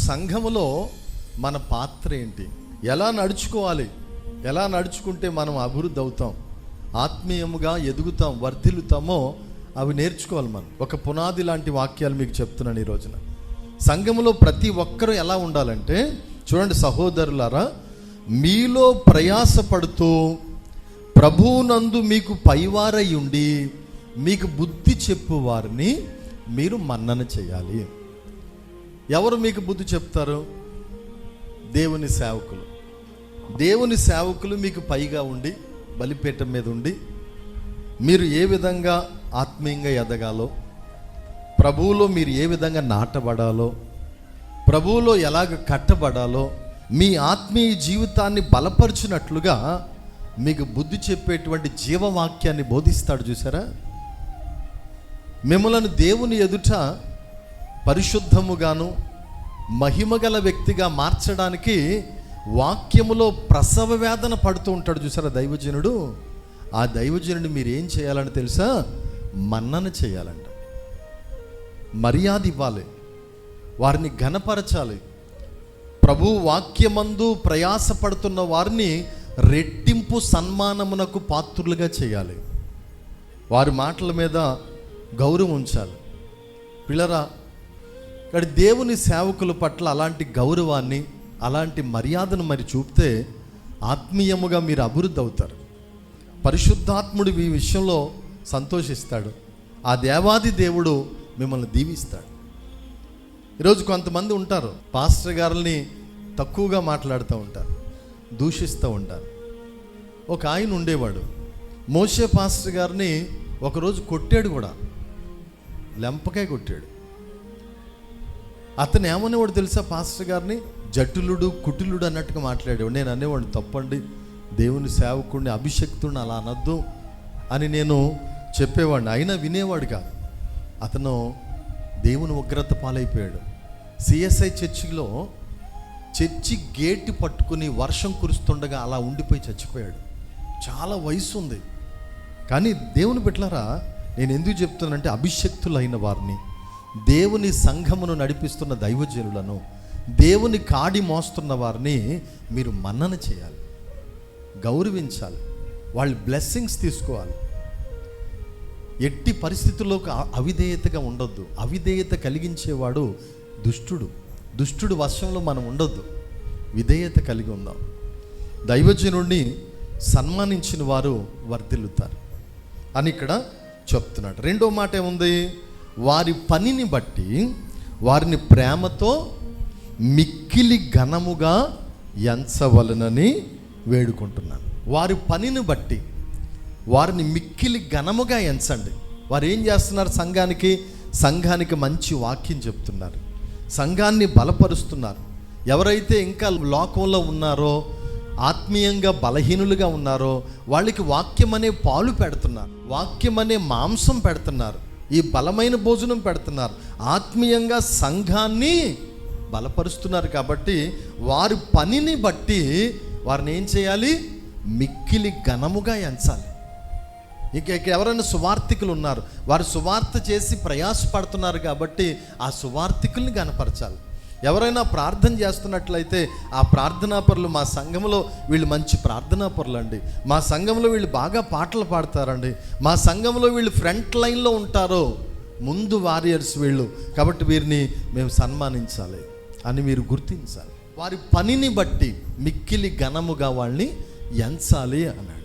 సంఘములో మన పాత్ర ఏంటి, ఎలా నడుచుకోవాలి, ఎలా నడుచుకుంటే మనం అభివృద్ధి అవుతాం, ఆత్మీయముగా ఎదుగుతాం, వర్ధిల్లుతామో అవి నేర్చుకోవాలి. మనం ఒక పునాది లాంటి వాక్యాలు మీకు చెప్తున్నాను ఈ రోజున. సంఘములో ప్రతి ఒక్కరూ ఎలా ఉండాలంటే, చూడండి సహోదరులారా, మీలో ప్రయాసపడుతూ ప్రభువునందు మీకు పైవారై ఉండి మీకు బుద్ధి చెప్పు వారిని మీరు మన్నన చేయాలి. ఎవరు మీకు బుద్ధి చెప్తారు? దేవుని సేవకులు. దేవుని సేవకులు మీకు పైగా ఉండి, బలిపీఠం మీద ఉండి, మీరు ఏ విధంగా ఆత్మీయంగా ఎదగాలో, ప్రభువులో మీరు ఏ విధంగా నాటబడాలో, ప్రభువులో ఎలాగ కట్టబడాలో, మీ ఆత్మీయ జీవితాన్ని బలపరిచినట్లుగా మీకు బుద్ధి చెప్పేటువంటి జీవవాక్యాన్ని బోధిస్తాడు. చూసారా? మిమ్మలను దేవుని ఎదుట పరిశుద్ధముగాను మహిమగల వ్యక్తిగా మార్చడానికి వాక్యములో ప్రసవ వేదన పడుతూ ఉంటాడు. చూసారా దైవజనుడు? ఆ దైవజనుడిని మీరు ఏం చేయాలని తెలుసా? మన్నన చేయాలంట, మర్యాద ఇవ్వాలి, వారిని ఘనపరచాలి. ప్రభు వాక్యమందు ప్రయాసపడుతున్న వారిని రెట్టింపు సన్మానమునకు పాత్రులుగా చేయాలి. వారి మాటల మీద గౌరవం ఉంచాలి. పిల్లరా, ఇక్కడ దేవుని సేవకుల పట్ల అలాంటి గౌరవాన్ని, అలాంటి మర్యాదను మరి చూపితే ఆత్మీయముగా మీరు అభివృద్ధి అవుతారు. పరిశుద్ధాత్ముడు ఈ విషయంలో సంతోషిస్తాడు. ఆ దేవాది దేవుడు మిమ్మల్ని దీవిస్తాడు. ఈరోజు కొంతమంది ఉంటారు, పాస్టర్ గారిని తక్కువగా మాట్లాడుతూ ఉంటారు, దూషిస్తూ ఉంటారు. ఒక ఆయన ఉండేవాడు, మోషే పాస్టర్ గారిని ఒకరోజు కొట్టాడు కూడా, లెంపకాయ కొట్టాడు. అతను ఏమనేవాడు తెలుసా? పాస్టర్ గారిని జటులుడు, కుటిలుడు అన్నట్టుగా మాట్లాడేవాడు. నేను అనేవాడు, తప్పండి, దేవుని సేవకుడిని, అభిషక్తుడిని అలా అనొద్దు అని నేను చెప్పేవాడిని. అయినా వినేవాడు కాదు. అతను దేవుని ఉగ్రత పాలైపోయాడు. సిఎస్ఐ చర్చిలో చర్చి గేటు పట్టుకుని వర్షం కురుస్తుండగా అలా ఉండిపోయి చచ్చిపోయాడు. చాలా వయసు ఉంది. కానీ దేవుని బిడ్డలారా, నేను ఎందుకు చెప్తున్నానంటే, అభిషక్తులైన వారిని, దేవుని సంఘమును నడిపిస్తున్న దైవజనులను, దేవుని కాడి మోస్తున్న వారిని మీరు మన్నన చేయాలి, గౌరవించాలి, వాళ్ళ బ్లెస్సింగ్స్ తీసుకోవాలి. ఎట్టి పరిస్థితుల్లో అవిధేయతగా ఉండొద్దు. అవిధేయత కలిగించేవాడు దుష్టుడు వశంలో మనం ఉండొద్దు. విధేయత కలిగి ఉందాం. దైవజనుడిని సన్మానించిన వారు వర్ధిల్లుతారు అని ఇక్కడ చెప్తున్నాడు. రెండో మాట ఏముంది? వారి పనిని బట్టి వారిని ప్రేమతో మిక్కిలి ఘనముగా ఎంచవలనని వేడుకుంటున్నాను. వారి పనిని బట్టి వారిని మిక్కిలి ఘనముగా ఎంచండి. వారు ఏం చేస్తున్నారు? సంఘానికి మంచి వాక్యం చెప్తున్నారు, సంఘాన్ని బలపరుస్తున్నారు. ఎవరైతే ఇంకా లోకంలో ఉన్నారో, ఆత్మీయంగా బలహీనులుగా ఉన్నారో, వాళ్ళకి వాక్యం అనే పాలు పెడుతున్నారు, వాక్యం అనే మాంసం పెడుతున్నారు, ఈ బలమైన భోజనం పెడుతున్నారు, ఆత్మీయంగా సంఘాన్ని బలపరుస్తున్నారు. కాబట్టి వారి పనిని బట్టి వారిని ఏం చేయాలి? మిక్కిలి ఘనముగా ఎంచాలి. ఇక ఎవరైనా సువార్థికులు ఉన్నారు, వారు సువార్త చేసి ప్రయాసపడుతున్నారు కాబట్టి ఆ సువార్థికుల్ని గనపరచాలి. ఎవరైనా ప్రార్థన చేస్తున్నట్లయితే ఆ ప్రార్థనాపరులు, మా సంఘంలో వీళ్ళు మంచి ప్రార్థనాపరులు అండి, మా సంఘంలో వీళ్ళు బాగా పాటలు పాడతారండి, మా సంఘంలో వీళ్ళు ఫ్రంట్ లైన్లో ఉంటారో, ముందు వారియర్స్ వీళ్ళు, కాబట్టి వీరిని మేము సన్మానించాలి అని మీరు గుర్తించాలి. వారి పనిని బట్టి మిక్కిలి ఘనముగా వాళ్ళని ఎంచాలి అన్నాడు.